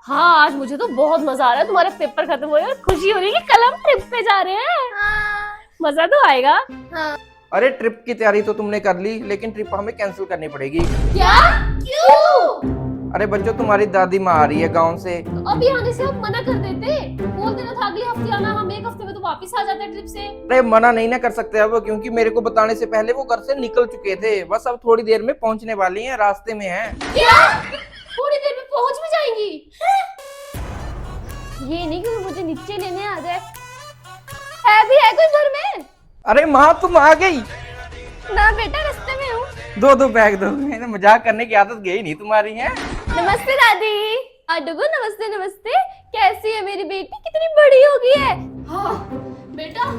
हाँ, आज मुझे तो बहुत मजा आ रहा है, तुम्हारे पेपर खत्म हो रहे हैं, खुशी हो रही है कि कल हम ट्रिप पे जा रहे हैं। हाँ। मजा तो आएगा। हाँ। अरे ट्रिप की तैयारी तो तुमने कर ली, लेकिन ट्रिप हमें कैंसिल करनी पड़ेगी। क्या? क्यों? अरे बच्चों, तुम्हारी दादी माँ आ रही है गांव से। तो अभी आने से हम मना कर देते, बोल देना था अगले हफ्ते आना, हम एक हफ्ते में तो वापस आ जाते ट्रिप से। अरे मना नहीं ना कर सकते अब, क्योंकि मेरे को बताने से पहले वो घर से निकल चुके थे। बस अब थोड़ी देर में पहुंचने वाली हैं, रास्ते में हैं। क्या? थोड़ी देर में पहुंच भी जाएंगी? ये नहीं कि वो मुझे नीचे लेने आ जाए। है भी है कोई घर में? अरे माँ, तुम आ गई। ना बेटा, रास्ते में हूँ। दो बैग दो, मैंने मजाक करने की आदत गई नहीं तुम्हारी है। नमस्ते दादी। डुगु, नमस्ते नमस्ते। कैसी है मेरी बेटी? कितनी बड़ी हो गई है। हाँ बेटा,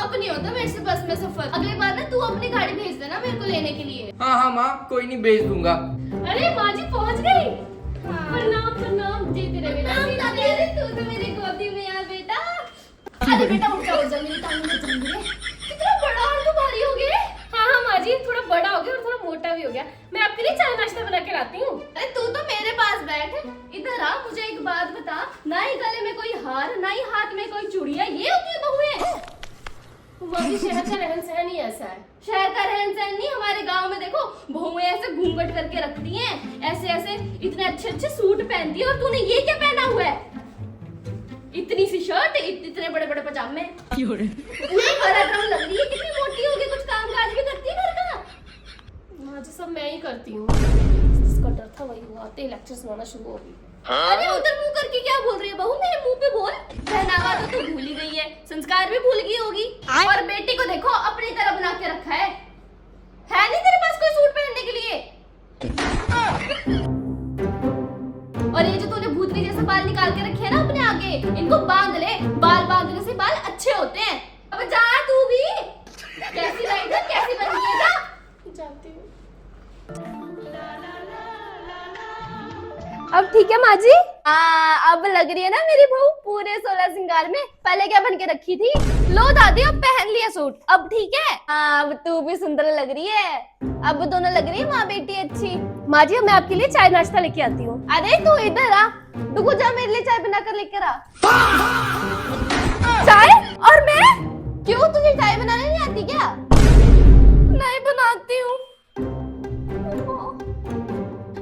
अब नहीं होता मेरे से बस में सफर। अगली बार ना तू अपनी गाड़ी भेज देना मेरे को लेने के लिए। हाँ माँ, कोई नहीं, भेज दूंगा। अरे माँ जी पहुँच गई। हाँ। प्रणाम प्रणाम, जीते रहे बेटा। दादी, अरे तू तो मेरी गोदी में आ बेटा। अरे बेटा उठ जा मेरी टांग में जम गई। कितना बड़ा और तू भारी हो गया। हाँ माँ जी, थोड़ा बड़ा हो गया और थोड़ा मोटा भी हो गया। मैं आपके लिए चाय नाश्ता बना के लाती हूँ। अरे तू तो मेरे पास बैठ, इधर आ। मुझे एक बात बता, ना ही गले में कोई हार, ना ही हाथ में कोई चूड़ियां, ये होती है बहुएं? माँ जी, शहर का रहन सहन ही ऐसा है। शहर का रहन सहन नहीं, हमारे गांव में देखो बहुएं ऐसे घूंघट करके रखती हैं, ऐसे ऐसे इतने अच्छे अच्छे सूट पहनती है। और तूने ये क्या पहना हुआ है? इतनी सी शर्ट, इतने बड़े बड़े पजामे, ये हरा ड्रम लग रही है। कितनी मोटी हो गई, कुछ काम काज भी करती है घर का? माँ जी, सब मैं ही करती हूँ। जिसका डर था वही हुआ, आते लेक्चर सुनाना शुरू हो गई। अरे उधर मुंह करके क्या बोल रही है बहू? मेरे मुंह पे बोल। पहनावा तो तू भूल ही गई है, संस्कार भी भूल गई होगी। और बेटी को देखो अपनी तरह बना के रखा है नहीं तेरे पास कोई सूट पहनने के लिए? और ये जो तूने भूतनी जैसे बाल निकाल के रखे हैं ना अपने आगे, इनको बांध ले। बाल बांधने से बाल अच्छे होते हैं। अब जा तू भी। कैसी राइटर, कैसी बनी है? जा। जानती हूँ। अब ठीक है माँ जी? अब लग रही है ना मेरी बहू पूरे 16 श्रृंगार में। पहले क्या बन के रखी थी? लो दादी, अब पहन लिया सूट, अब ठीक है। अब तू भी सुंदर लग रही है। अब दोनों लग रही है माँ बेटी अच्छी। माँ जी, अब मैं आपके लिए चाय नाश्ता लेके आती हूँ। अरे तू इधर आ, रुको, जा मेरे लिए चाय बनाकर लेकर आ। चाय? और मैं? क्यों, तुझे चाय बनाने नहीं आती क्या? नहीं बनाती हूँ।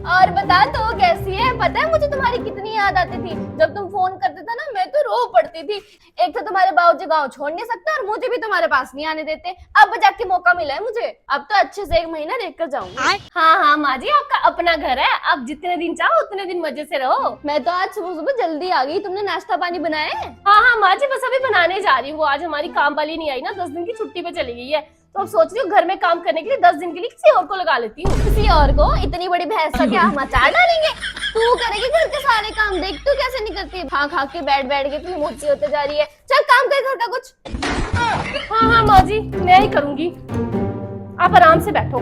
और बता तो कैसी है? पता है मुझे तुम्हारी कितनी याद आती थी। जब तुम फोन करते थे ना, मैं तो रो पड़ती थी। एक तो तुम्हारे बाबूजी गांव छोड़ नहीं सकते और मुझे भी तुम्हारे पास नहीं आने देते। अब जाके मौका मिला है मुझे, अब तो अच्छे से 1 महीना रहकर जाऊंगी। हाँ माँ जी, आपका अपना घर है, आप जितने दिन चाहो उतने दिन मजे से रहो। मैं तो आज सुबह सुबह जल्दी आ गई। तुमने नाश्ता पानी बनाया है? हाँ माँ जी, बस अभी बनाने जा रही हूँ। आज हमारी काम वाली नहीं आई ना, 10 दिन की छुट्टी पे चली गई है, तो अब सोच रही हूँ घर में काम करने के लिए 10 दिन के लिए किसी और को लगा लेती हूँ। किसी और को? इतनी बड़ी भैंस का क्या हम अचार डालेंगे? तू करेगी घर के सारे काम, देख तू कैसे नहीं करती। खा के बैठ के तू मोटी होते जा रही है। चल काम कर घर का कुछ। हाँ माँ जी, मैं ही करूंगी, आप आराम से बैठो।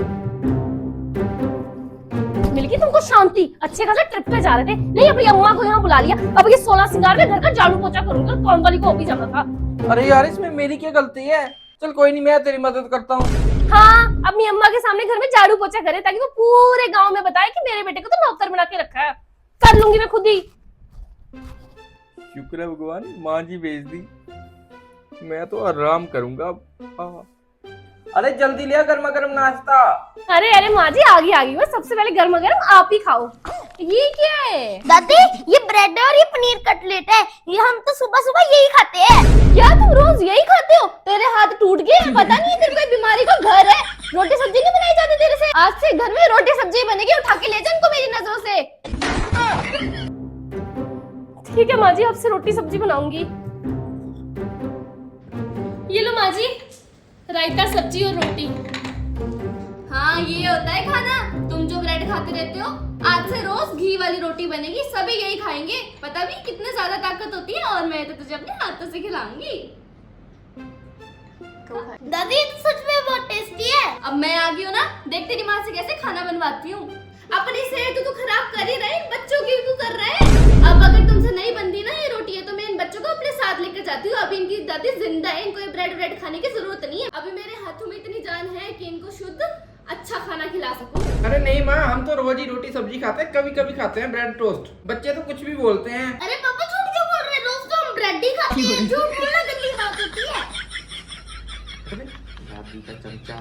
मिल गई तुमको शांति? अच्छे खासा ट्रिप पे जा रहे थे, नहीं अपनी अम्मा को यहाँ बुला लिया। अब ये 16 श्रृंगार में घर का झाड़ू पोछा करूंगा, काम वाली को भी जाना था। अरे यार, इसमें मेरी क्या गलती है? चल कोई नहीं, मैं तेरी मदद करता हूँ। हाँ, अपनी अम्मा के सामने घर में झाड़ू पोछा करे, ताकि वो पूरे गांव में बताए कि मेरे बेटे को तो नौकर बना के रखा है। कर लूंगी मैं खुद ही। शुक्र है भगवान, माँ जी भेज दी। मैं तो आराम करूंगा अब। अरे जल्दी लिया गर्मा गर्म नाश्ता। अरे माँ जी, आ गई बस। सबसे पहले गर्मा गर्म आप ही खाओ। ये क्या है? दादी, ये ब्रेड और ये पनीर कटलेट है। ये हम तो सुबह सुबह यही खाते हैं। क्या तुम रोज यही खाते हो? तेरे हाथ टूट गए? पता नहीं तेरे कोई बीमारी का घर है। रोटी सब्जी नहीं बनाई जाती तेरे से? आज से घर में रोटी सब्जी बनेगी। उठा के ले जा इनको मेरी नजरों से। ठीक है माँ जी, आपसे रोटी सब्जी बनाऊंगी। ये लो माँ जी, रायता सब्जी और रोटी। हाँ, ये होता है खाना। तुम जो ब्रेड खाते रहते हो, आज से रोज घी वाली रोटी बनेगी, सभी यही खाएंगे। पता भी कितने ज्यादा ताकत होती है। और मैं तो तुझे अपने हाथों से खिलाऊंगी। दादी, ये तो सच में बहुत टेस्टी है। अब मैं आ गई हूँ ना, देख तेरी माँ से कैसे खाना बनवाती हूँ। अपनी सेहत तो खराब कर ही रहे, बच्चों की भी कर रहे हैं। अब अगर तुमसे नहीं बनती ना ये रोटी, है तो मैं इन बच्चों को अपने साथ लेकर जाती हूँ। अभी इनकी दादी जिंदा है, इनको ये ब्रेड खाने की जरूरत नहीं है। अभी मेरे हाथों में इतनी जान है कि इनको शुद्ध अच्छा खाना खिला सकूं। अरे नहीं माँ, हम तो रोज ही रोटी सब्जी खाते हैं, कभी कभी खाते हैं ब्रेड टोस्ट। बच्चे तो कुछ भी बोलते हैं। अरे पापा झूठ क्यों बोल रहे हैं? रोज तो हम ब्रेड ही खाते हैं। झूठ बोलना गंदी बात होती है। दादी का चमचा।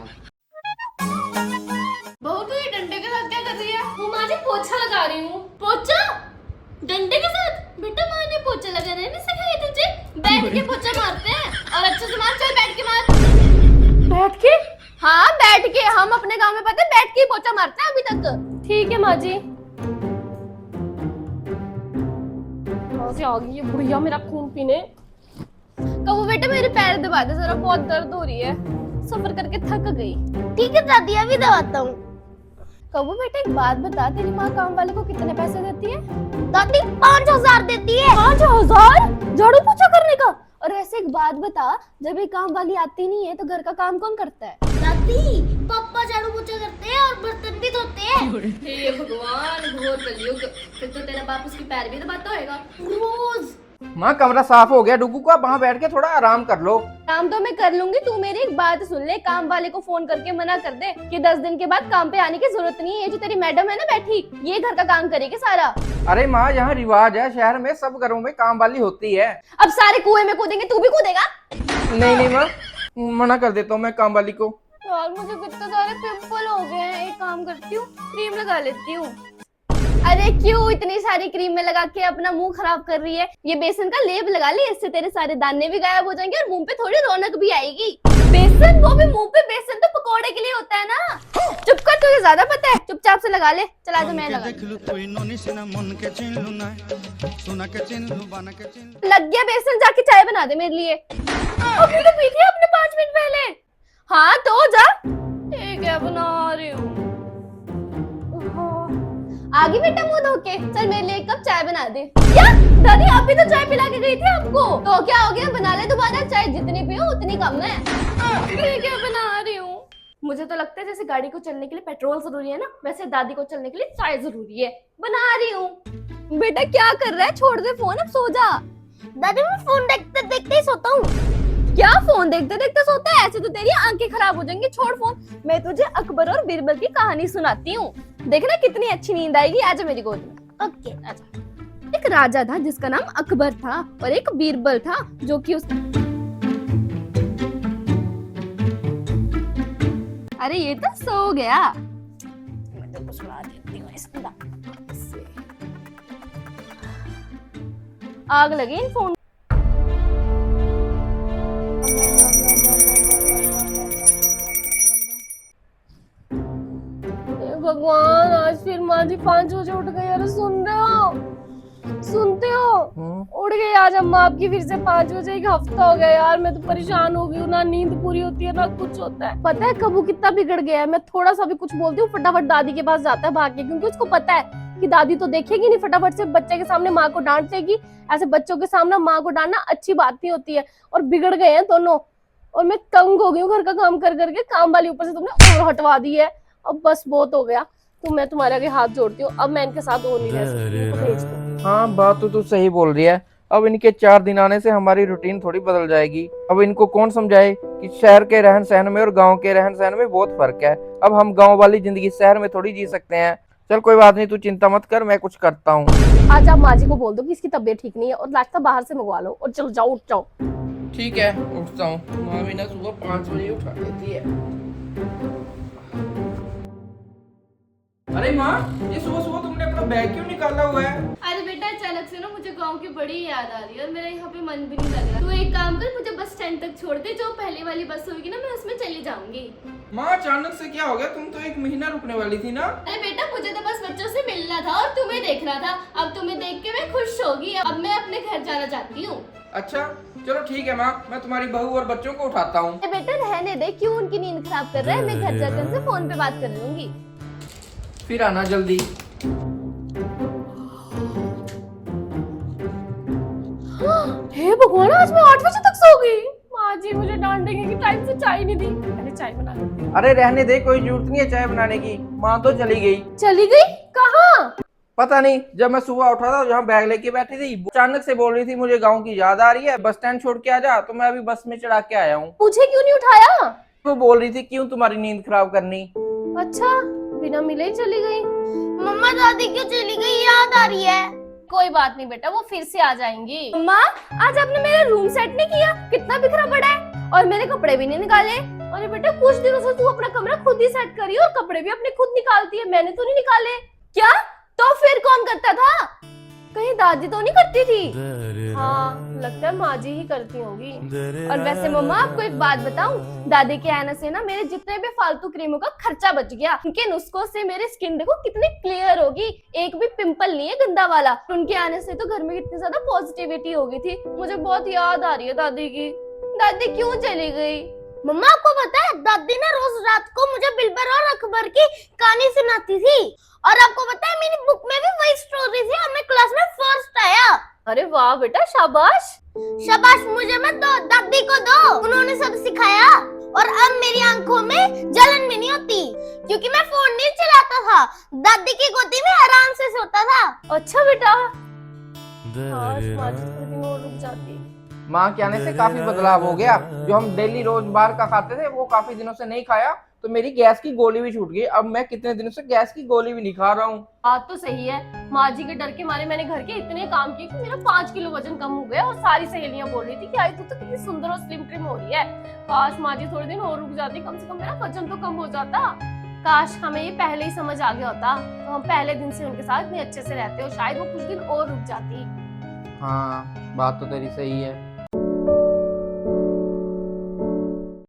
बहू तू ये डंडे के साथ क्या कर रही है? वो माँ जी पोछा लगा रही हूँ। पोछा? डंडे के साथ? बेटा माँ ने पोछा लगाना नहीं सिखाया तुझे? बैठ के पोछा मारते हैं और अच्छे से मार। चल बैठ के मार। बैठ के? हाँ बैठ के। हम अपने गांव में पता है बैठ के ही पोछा मारते हैं अभी तक। ठीक है माँ जी। कहाँ से आ गई ये बुढ़िया मेरा खून पीने। कबू बेटा मेरे पैर दबा दे जरा, बहुत दर्द हो रही है। सफर करके थक गई। ठीक है दादी अभी दबाता हूँ। कबू बेटा एक बात बता, तेरी माँ काम वाले को कितने पैसे देती है? दादी 5,000 देती है। 5,000 झाड़ू पोछा करने का? और ऐसे एक बात बता, जब ये काम वाली आती नहीं है तो घर का काम कौन करता है? दादी पापा झाड़ू पोछा करते हैं और बर्तन भी धोते हैं। हे भगवान घोर कलयुग। फिर तो तेरा बाप उसकी पैर भी दबाता होगा रोज। माँ कमरा साफ हो गया, डुगू को आप वहाँ बैठ के थोड़ा आराम कर लो। काम तो मैं कर लूंगी, तू मेरी एक बात सुन ले। काम वाले को फोन करके मना कर दे कि 10 दिन के बाद काम पे आने की जरूरत नहीं है। ये जो तेरी मैडम है ना बैठी, ये घर का काम करेगी सारा। अरे माँ यहाँ रिवाज है, शहर में सब घरों में काम वाली होती है। अब सारे कुएं में कूदेंगे, तू भी कूदेगा? नहीं नहीं माँ, मना कर देता हूँ मैं काम वाली को। यार मुझे कितने सारे पिंपल हो गए हैं। एक काम करती हूँ, क्रीम लगा लेती हूँ। अरे क्यों इतनी सारी क्रीम में लगा के अपना मुंह खराब कर रही है? ये बेसन का लेप लगा ले, इससे तेरे सारे दाने भी गायब हो जाएंगे और मुंह पे थोड़ी रौनक भी आएगी। बेसन? वो भी मुंह पे? बेसन तो पकोड़े के लिए होता है ना। चुप कर, तुझे ज्यादा पता है। चुपचाप से लगा ले। चला जा मैं लगा। लग गया बेसन, जाके चाय बना दे मेरे लिए। अभी तो पी थी आपने 5 मिनट पहले। हाँ तो जा। ठीक है बना रही हूँ। आगे बेटा मुंह धो के। चल मेरे लिए एक कप चाय बना दे। क्या दादी आप भी तो चाय पिला के गई थी आपको? तो क्या हो गया, बना ले दोबारा। चाय जितनी पियो उतनी कम है। ठीक है बना रही हूँ। मुझे तो लगता है जैसे गाड़ी को चलने के लिए पेट्रोल जरूरी है ना, वैसे दादी को चलने के लिए चाय जरूरी है। बना रही हूँ। बेटा क्या कर रहा है? छोड़ दे फोन, अब सो जा। दादी मैं फोन देखते देखते ही सोता हूँ। क्या फोन देखते देखते सोता है? ऐसे तो तेरी आंखें खराब हो जाएंगी। छोड़ फोन, मैं तुझे अकबर और बीरबल की कहानी सुनाती हूँ। देखना कितनी अच्छी नींद आएगी। आजा मेरी गोद में। ओके आजा। एक राजा था जिसका नाम अकबर था और एक बीरबल था जो कि उस अरे ये तो सो गया। मैं तो सुना देती हूँ इसको। आग लगी इन फोन। भगवान आज फिर माँ जी 5 बजे उठ गई। अरे सुन रहे हो? सुनते हो? उठ गई आज अम्मा आपकी फिर से 5 बजे। एक हफ्ता हो गया यार, मैं तो परेशान हो गई हूँ। ना नींद पूरी होती है ना कुछ होता है। पता है कबू कितना बिगड़ गया है। मैं थोड़ा सा भी कुछ बोलती हूँ फटाफट दादी के पास जाता है भाग के, क्योंकि उसको पता है कि दादी तो देखेगी नहीं। फटाफट से बच्चे के सामने माँ को डांट देगी। ऐसे बच्चों के सामने माँ को डांटना अच्छी बात नहीं होती है। और बिगड़ गए हैं दोनों। और मैं तंग हो गई हूँ घर का काम कर करके। काम वाली ऊपर से तुमने और हटवा दी है। अब बस बहुत हो गया। तो मैं तुम्हारे आगे हाथ जोड़ती हूँ, अब मैं इनके साथ हो नहीं रह सकती। इनको भेज दो। हाँ बात तो तू सही बोल रही है। अब इनके 4 दिन आने से हमारी रूटीन थोड़ी बदल जाएगी। अब इनको कौन समझाए कि शहर के रहन सहन में और गांव के रहन सहन में बहुत फर्क है। अब हम गांव वाली जिंदगी शहर में थोड़ी जी सकते हैं। चल कोई बात नहीं, तू चिंता मत कर, मैं कुछ करता हूँ। आज आप माँ जी को बोल दो कि इसकी तबीयत ठीक नहीं है और नाश्ता बाहर से मंगवा लो और चलो जाओ, उठ जाओ। ठीक है उठता हूँ। माँ भी ना सुबह 5 बजे उठा देती है। अरे माँ, ये सुबह सुबह तुमने अपना बैग क्यों निकाला हुआ है? अरे बेटा अचानक से ना मुझे गांव की बड़ी याद आ रही है और मेरा यहाँ पे मन भी नहीं लग रहा। तू एक काम कर, मुझे बस स्टैंड तक छोड़ दे। जो पहले वाली बस होगी ना मैं उसमें चली जाऊंगी। माँ अचानक से क्या हो गया? तुम तो 1 महीना रुकने वाली थी ना। अरे बेटा मुझे तो बस बच्चों से मिलना था और तुम्हें देखना था। अब तुम्हें देख के मैं खुश होगी। अब मैं अपने घर जाना चाहती हूँ। अच्छा चलो ठीक है माँ, मैं तुम्हारी बहू और बच्चों को उठाता हूँ। बेटा रहने दे, क्यों उनकी नींद खराब कर रहा है? मैं घर जाकर उनसे फोन पे बात कर लूंगी। फिर आना जल्दी। हे भगवान आज मैं 8 बजे तक सो गई। माँ जी मुझे डांटेंगे कि टाइम से चाय नहीं दी। पहले चाय बना लेती हूँ। अरे रहने दे, कोई जरूरत नहीं है चाय बनाने की। माँ तो चली गई। चली गई? कहाँ? पता नहीं, जब मैं सुबह उठा था जहाँ बैग लेके बैठी थी अचानक से बोल रही थी मुझे गाँव की याद आ रही है, बस स्टैंड छोड़ के आ जा। तो मैं अभी बस में चढ़ा के आया हूँ। मुझे क्यों नहीं उठाया? वो बोल रही थी क्यों तुम्हारी नींद खराब करनी। अच्छा, बिना मिले ही चली गई। मम्मा दादी क्यों चली गई, याद आ रही है। कोई बात नहीं बेटा, वो फिर से आ जाएंगी। मम्मा, आज आपने मेरा रूम सेट नहीं किया, कितना बिखरा पड़ा है, और मेरे कपड़े भी नहीं निकाले। अरे बेटा, कुछ दिनों से तू अपना कमरा खुद ही सेट करी और कपड़े भी अपने खुद निकालती है, मैंने तो नहीं निकाले। क्या? तो फिर कौन करता था? कहीं दादी तो नहीं करती थी? हाँ, लगता है माँ जी ही करती होंगी। और वैसे मम्मा, आपको एक बात बताऊं, दादी के आने से ना मेरे जितने भी फालतू क्रीमों का खर्चा बच गया। उनके नुस्खों से मेरी स्किन देखो कितनी क्लियर होगी, एक भी पिंपल नहीं है गंदा वाला। उनके आने से तो घर में कितनी ज्यादा पॉजिटिविटी हो गई थी। मुझे बहुत याद आ रही है दादी की। दादी क्यों चली गई? मम्मा आपको पता है, दादी ना रोज रात को मुझे बिलबर और अकबर की कहानी सुनाती थी, और आपको पता है मेरी बुक में भी वही स्टोरी थी और मैं क्लास में फर्स्ट आया। अरे वाह बेटा, शाबाश। शाबाश मुझे मत दो, दादी को दो, उन्होंने सब सिखाया। और अब मेरी आंखों में जलन भी नहीं होती, क्योंकि मैं फोन नहीं चलाता था, दादी की गोदी में आराम से सोता था। अच्छा बेटा, काश माँ जी थोड़े दिन और रुक जाती। माँ के आने से काफी बदलाव हो गया। जो हम डेली रोज बाहर का खाते थे वो काफी दिनों से नहीं खाया, तो मेरी गैस की गोली भी छूट गई। अब मैं कितने दिनों से गैस की गोली भी नहीं खा रहा हूँ। बात तो सही है, माँ जी के डर के मारे मैंने घर के इतने काम किए कि मेरा 5 किलो वजन कम हो गया, और सारी सहेलियां बोल रही थी कि आई तू तो कितनी सुंदर और स्लिम ट्रिम हो रही है। काश माँ जी थोड़े दिन और रुक जाती, कम से कम मेरा वजन तो कम हो जाता। काश हमें ये पहले ही समझ आ गया होता, तो हम पहले दिन से उनके साथ इतने अच्छे से रहते, और शायद वो कुछ दिन और रुक जाती। हाँ, बात तो तेरी सही है।